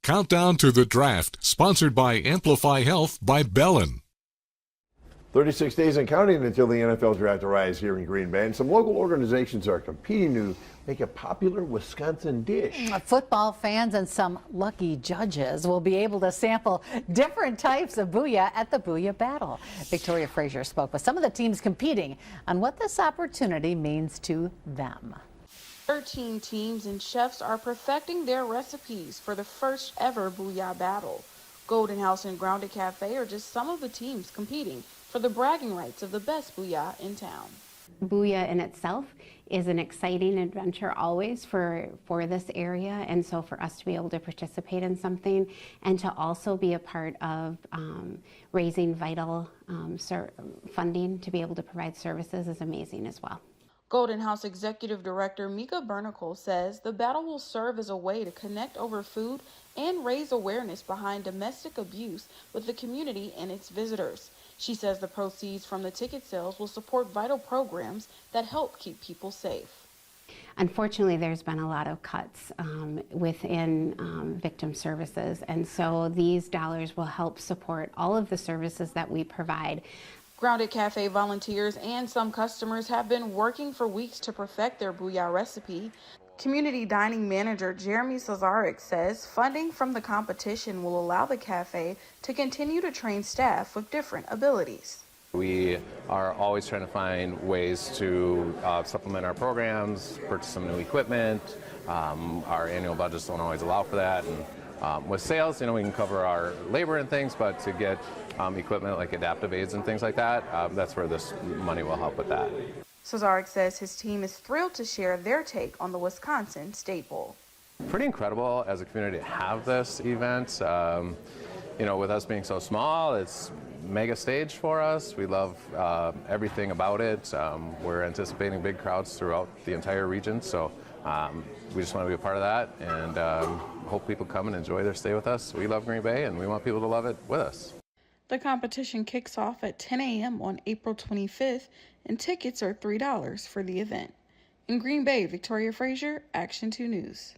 Countdown to the Draft, sponsored by Amplify Health by Bellin. 36 days and counting until the NFL Draft arrives here in Green Bay, and some local organizations are competing to make a popular Wisconsin dish. Football fans and some lucky judges will be able to sample different types of booyah at the Booyah Battle. Victoria Frazier spoke with some of the teams competing on what this opportunity means to them. 13 teams and chefs are perfecting their recipes for the first ever Booyah Battle. Golden House and Grounded Cafe are just some of the teams competing for the bragging rights of the best booyah in town. Booyah in itself is an exciting adventure always for this area, and so for us to be able to participate in something and to also be a part of raising vital funding to be able to provide services is amazing as well. Golden House Executive Director Mika Bernicle says the battle will serve as a way to connect over food and raise awareness behind domestic abuse with the community and its visitors. She says the proceeds from the ticket sales will support vital programs that help keep people safe. Unfortunately, there's been a lot of cuts within victim services, and so these dollars will help support all of the services that we provide. Grounded Cafe volunteers and some customers have been working for weeks to perfect their booyah recipe. Community dining manager Jeremy Cesarek says funding from the competition will allow the cafe to continue to train staff with different abilities. We are always trying to find ways to supplement our programs, purchase some new equipment. Our annual budgets don't always allow for that. And with sales, we can cover our labor and things, but to get equipment like adaptive aids and things like that, that's where this money will help with that. Cesarek says his team is thrilled to share their take on the Wisconsin State Bowl. Pretty incredible as a community to have this event. With us being so small, it's mega stage for us. We love everything about it. We're anticipating big crowds throughout the entire region, so we just want to be a part of that and hope people come and enjoy their stay with us. We love Green Bay and we want people to love it with us. The competition kicks off at 10 a.m. on April 25th, and tickets are $3 for the event. In Green Bay, Victoria Frazier, Action 2 News.